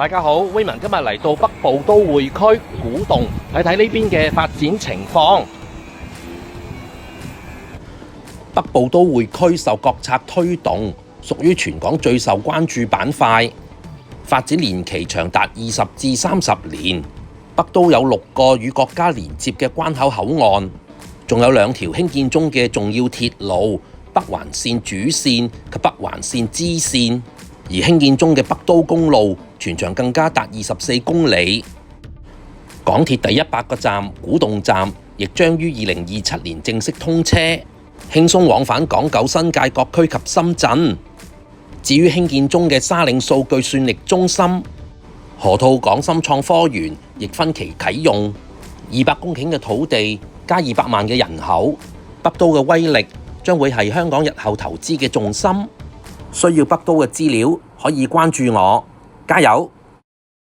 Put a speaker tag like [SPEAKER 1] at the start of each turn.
[SPEAKER 1] 大家好，威文今日嚟到北部都會區古洞，睇睇呢邊嘅發展情況。北部都會區受國策推動，屬於全港最受關注板塊，發展年期長達20至30年。北都有6個與國家連接嘅關口口岸，仲有2條興建中嘅重要鐵路，北環線主線及北環線支線。而興建中嘅北都公路全長更加達24公里。港鐵第100個站古洞站亦將於2027年正式通車，輕鬆往返港九新界各區及深圳。至於興建中嘅沙嶺數據算力中心、河套港深創科園亦分期啟用，200公頃嘅土地加200萬嘅人口，北都嘅威力將會係香港日後投資嘅重心。需要北都嘅資料，可以關注我，加油！